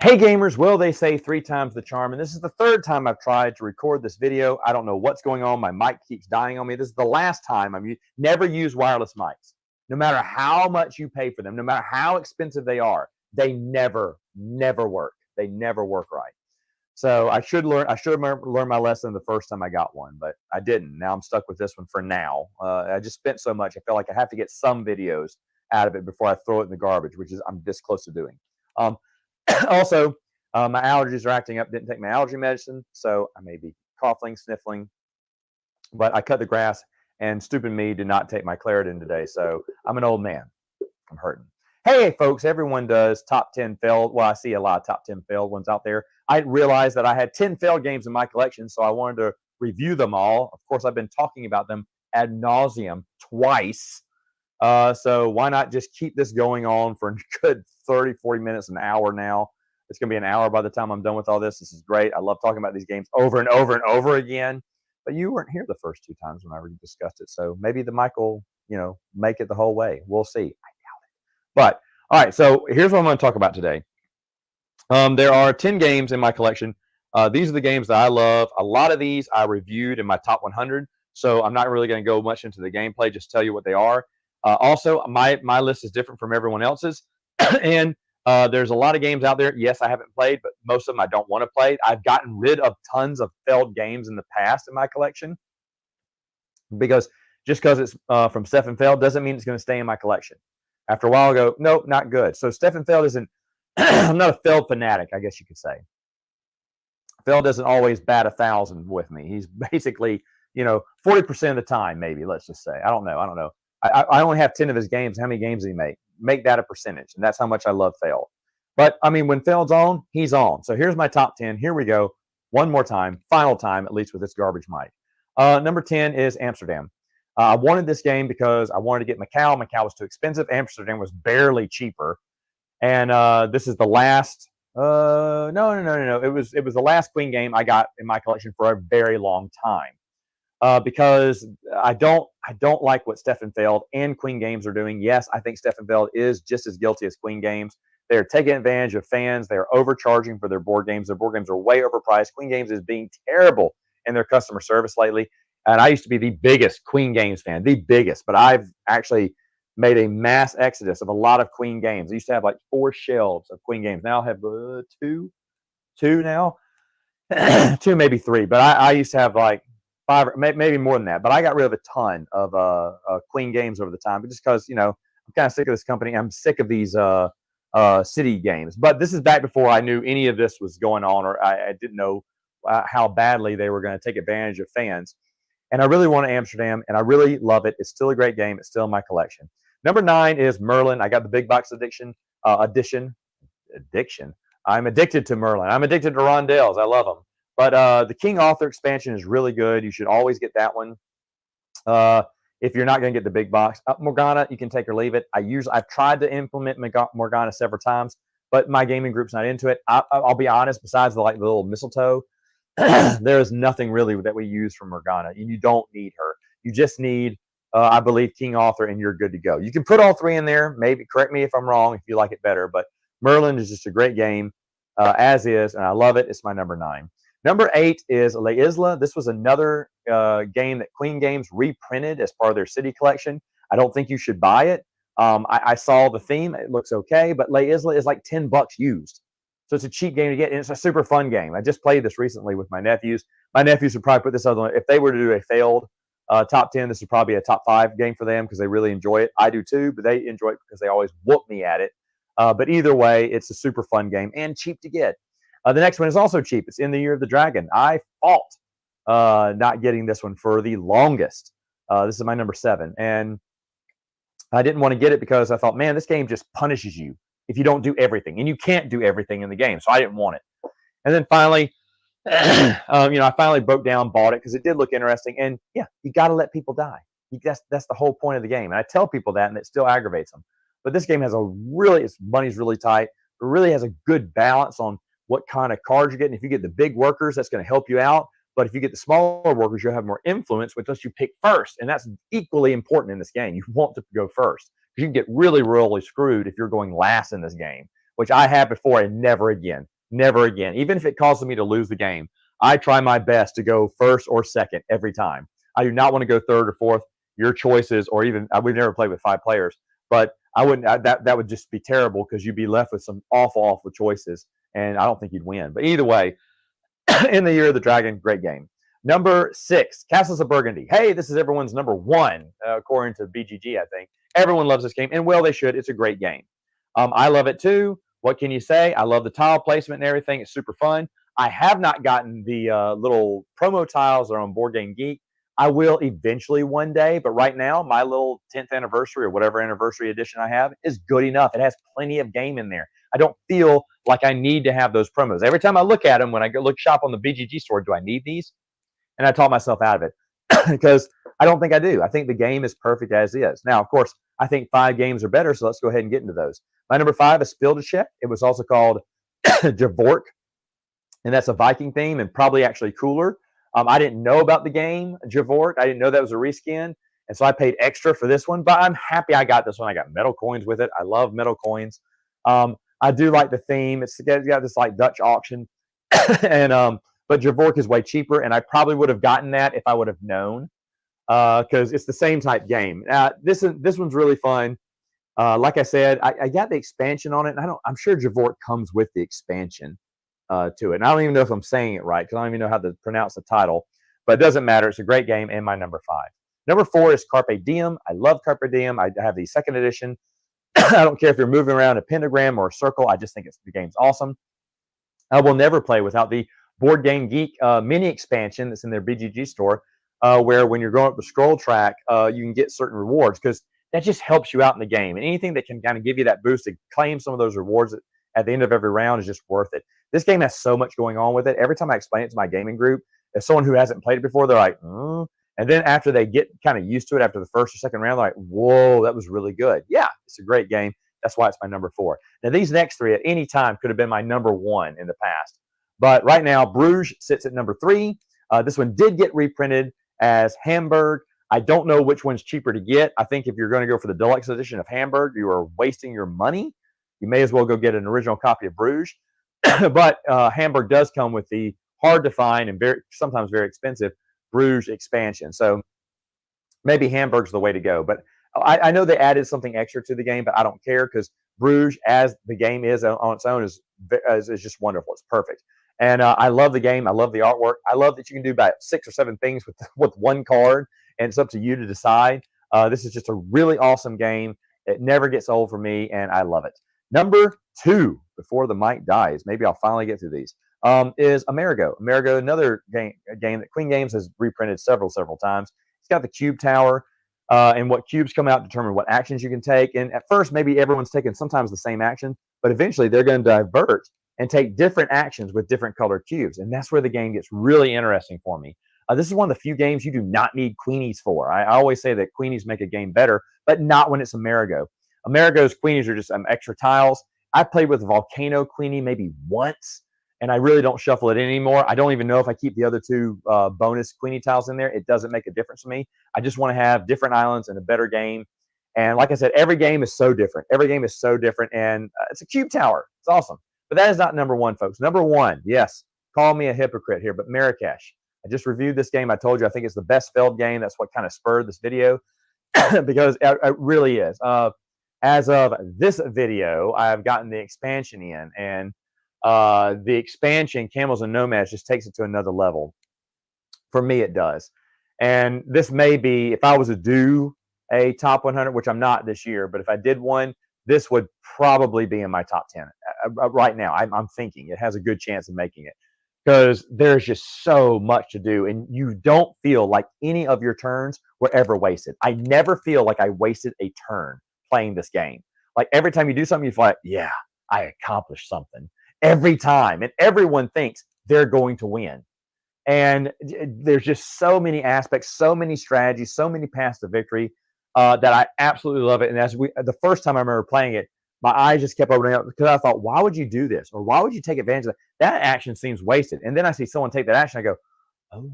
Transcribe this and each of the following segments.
Hey gamers, well they say 3 times the charm, and this is the 3rd time I've tried to record this video. I don't know what's going on. My mic keeps dying on me. This is the last time. Never use wireless mics. No matter how much you pay for them, no matter how expensive they are, they never work. They never work right. So I should have learned my lesson the first time I got one, but I didn't. Now I'm stuck with this one for now. I just spent so much. I feel like I have to get some videos out of it before I throw it in the garbage, which is I'm this close to doing. Also, my allergies are acting up. Didn't take my allergy medicine, so I may be coughing, sniffling. But I cut the grass, and stupid me did not take my Claritin today, so I'm an old man. I'm hurting. Hey, folks, everyone does top 10 failed. Well, I see a lot of top 10 failed ones out there. I realized that I had 10 failed games in my collection, so I wanted to review them all. Of course, I've been talking about them ad nauseum twice. So why not just keep this going on for a good 30, 40 minutes, an hour now. It's going to be an hour by the time I'm done with all this. This is great. I love talking about these games over and over and over again. But you weren't here the first 2 times when I discussed it. So maybe the mic will, make it the whole way. We'll see. I doubt it. But, all right, so here's what I'm going to talk about today. There are 10 games in my collection. These are the games that I love. A lot of these I reviewed in my top 100. So I'm not really going to go much into the gameplay, just tell you what they are. Also, my list is different from everyone else's. And there's a lot of games out there. Yes, I haven't played, but most of them I don't want to play. I've gotten rid of tons of Feld games in the past in my collection because just because it's from Stefan Feld doesn't mean it's going to stay in my collection. After a while, I go, nope, not good. So Stefan Feld isn't, I'm not a Feld fanatic, I guess you could say. Feld doesn't always bat 1,000 with me. He's basically, 40% of the time, maybe, let's just say. I don't know. I only have 10 of his games. How many games did he make? Make that a percentage, and that's how much I love Feld. But, I mean, when Feld's on, he's on. So here's my top 10. Here we go. One more time, final time, at least with this garbage mic. Number 10 is Amsterdam. I wanted this game because I wanted to get Macau. Macau was too expensive. Amsterdam was barely cheaper. And this is the last no. It was the last Queen game I got in my collection for a very long time. Because I don't like what Stefan Feld and Queen Games are doing. Yes, I think Stefan Feld is just as guilty as Queen Games. They're taking advantage of fans. They're overcharging for their board games. Their board games are way overpriced. Queen Games is being terrible in their customer service lately. And I used to be the biggest Queen Games fan, the biggest. But I've actually made a mass exodus of a lot of Queen Games. I used to have like 4 shelves of Queen Games. Now I have 2 now. 2, maybe 3. But I used to have like 5, maybe more than that. But I got rid of a ton of Queen Games over the time, just because I'm kind of sick of this company. I'm sick of these city games. But this is back before I knew any of this was going on, or I didn't know how badly they were going to take advantage of fans. And I really want Amsterdam, and I really love it. It's still a great game. It's still in my collection. Number 9 is Merlin. I got the big box edition. Addiction. I'm addicted to Merlin. I'm addicted to Rondels. I love them. But the King Author expansion is really good. You should always get that one. If you're not going to get the big box, Morgana, you can take or leave it. I've tried to implement Morgana several times, but my gaming group's not into it. I'll be honest. Besides the little mistletoe, there is nothing really that we use from Morgana. You don't need her. You just need, I believe, King Author, and you're good to go. You can put all 3 in there. Maybe correct me if I'm wrong if you like it better, but Merlin is just a great game as is, and I love it. It's my number 9. Number 8 is La Isla. This was another game that Queen Games reprinted as part of their city collection. I don't think you should buy it. I saw the theme. It looks okay, but La Isla is like $10 used. So it's a cheap game to get, and it's a super fun game. I just played this recently with my nephews. My nephews would probably put this other one. If they were to do a failed top 10, this would probably be a top 5 game for them because they really enjoy it. I do too, but they enjoy it because they always whoop me at it. But either way, it's a super fun game and cheap to get. The next one is also cheap. It's In the Year of the Dragon. I fought not getting this one for the longest. This is my number 7. And I didn't want to get it because I thought, man, this game just punishes you if you don't do everything. And you can't do everything in the game. So I didn't want it. And then finally, I finally broke down, bought it because it did look interesting. And yeah, you got to let people die. That's the whole point of the game. And I tell people that, and it still aggravates them. But this game has its money's really tight. It really has a good balance on what kind of cards you're getting. If you get the big workers, that's going to help you out. But if you get the smaller workers, you'll have more influence, which lets you pick first. And that's equally important in this game. You want to go first because you can get really, really screwed if you're going last in this game, which I have before and never again. Never again. Even if it causes me to lose the game, I try my best to go first or second every time. I do not want to go third or fourth. Your choices, or even we've never played with 5 players, but I wouldn't. That would just be terrible because you'd be left with some awful choices, and I don't think you'd win. But either way, in the Year of the Dragon, great game. Number 6, Castles of Burgundy. Hey, this is everyone's number 1, according to BGG, I think. Everyone loves this game, and well, they should. It's a great game. I love it too. What can you say? I love the tile placement and everything. It's super fun. I have not gotten the little promo tiles that are on Board Game Geek. I will eventually one day, but right now, my little 10th anniversary or whatever anniversary edition I have is good enough. It has plenty of game in there. I don't feel like I need to have those promos. Every time I look at them, when I go look shop on the BGG store, do I need these? And I talk myself out of it because I don't think I do. I think the game is perfect as is. Now, of course, I think 5 games are better, so let's go ahead and get into those. My number 5 is Spildeschek. It was also called Javor, and that's a Viking theme and probably actually cooler. I didn't know about the game, Javor. I didn't know that was a reskin, and so I paid extra for this one, but I'm happy I got this one. I got metal coins with it. I love metal coins. I do like the theme. It's got this like Dutch auction, and but Javor is way cheaper, and I probably would have gotten that if I would have known, because it's the same type game. This one's really fun. Like I said, I got the expansion on it, and I'm sure Javor comes with the expansion to it. And I don't even know if I'm saying it right because I don't even know how to pronounce the title, but it doesn't matter. It's a great game, and my number 5. Number 4 is Carpe Diem. I love Carpe Diem. I have the 2nd edition. I don't care if you're moving around a pentagram or a circle. I just think the game's awesome. I will never play without the Board Game Geek mini expansion that's in their BGG store, where when you're going up the scroll track, you can get certain rewards because that just helps you out in the game. And anything that can kind of give you that boost to claim some of those rewards at the end of every round is just worth it. This game has so much going on with it. Every time I explain it to my gaming group, if someone who hasn't played it before, they're like, and then after they get kind of used to it after the 1st or 2nd round, they're like, whoa, that was really good. Yeah, it's a great game. That's why it's my number 4. Now, these next 3 at any time could have been my number 1 in the past. But right now, Brugge sits at number 3. This one did get reprinted as Hamburg. I don't know which one's cheaper to get. I think if you're going to go for the deluxe edition of Hamburg, you are wasting your money. You may as well go get an original copy of Brugge. But Hamburg does come with the hard to find and sometimes very expensive Brugge expansion. So maybe Hamburg's the way to go. But I know they added something extra to the game, but I don't care because Brugge, as the game is on its own, is just wonderful. It's perfect. And I love the game. I love the artwork. I love that you can do about 6 or 7 things with one card, and it's up to you to decide. This is just a really awesome game. It never gets old for me, and I love it. Number 2, before the mic dies, maybe I'll finally get through these, is Amaro. Amaro, another game that Queen Games has reprinted several times. It's got the cube tower, and what cubes come out determine what actions you can take. And at first, maybe everyone's taking sometimes the same action, but eventually they're going to divert and take different actions with different colored cubes. And that's where the game gets really interesting for me. This is one of the few games you do not need Queenies for. I always say that Queenies make a game better, but not when it's Amaro. Amaro's Queenies are just extra tiles. I played with Volcano Queenie maybe once, and I really don't shuffle it anymore. I don't even know if I keep the other 2 bonus Queenie tiles in there. It doesn't make a difference to me. I just want to have different islands and a better game. And like I said, every game is so different. Every game is so different, and it's a cube tower. It's awesome. But that is not number 1, folks. Number 1, yes, call me a hypocrite here, but Marash. I just reviewed this game. I told you I think it's the best Feld game. That's what kind of spurred this video because it really is. As of this video, I've gotten the expansion in, and the expansion, Camels and Nomads, just takes it to another level. For me, it does. And this may be, if I was to do a top 100, which I'm not this year, but if I did one, this would probably be in my top 10 right now. I'm thinking it has a good chance of making it because there's just so much to do, and you don't feel like any of your turns were ever wasted. I never feel like I wasted a turn playing this game. Like every time you do something, you feel like, yeah, I accomplished something every time, and everyone thinks they're going to win. And there's just so many aspects, so many strategies, so many paths to victory that I absolutely love it. And the first time I remember playing it, my eyes just kept opening up because I thought, why would you do this? Or why would you take advantage of that? That action seems wasted. And then I see someone take that action. I go, oh,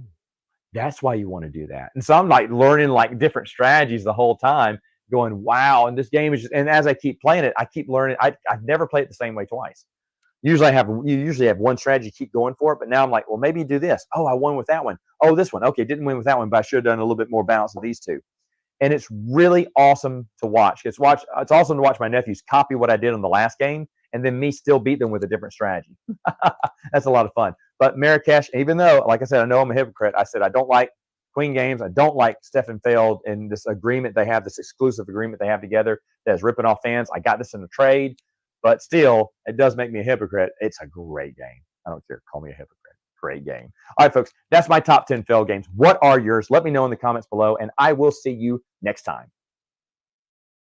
that's why you want to do that. And so I'm like learning like different strategies the whole time, going, wow. And this game is just, and as I keep playing it, I keep learning. I've never played it the same way twice. You usually have one strategy, keep going for it. But now I'm like, well, maybe do this. Oh, I won with that one. Oh, this one. Okay, didn't win with that one, but I should have done a little bit more balance of these two. And it's really awesome to watch. It's awesome to watch my nephews copy what I did on the last game, and then me still beat them with a different strategy. That's a lot of fun. But Marrakesh, even though, like I said, I know I'm a hypocrite. I said I don't like Queen Games. I don't like Stefan Feld and this agreement they have, this exclusive agreement they have together that is ripping off fans. I got this in a trade, but still, it does make me a hypocrite. It's a great game. I don't care. Call me a hypocrite. Great game. All right, folks, that's my top 10 Feld games. What are yours? Let me know in the comments below, and I will see you next time.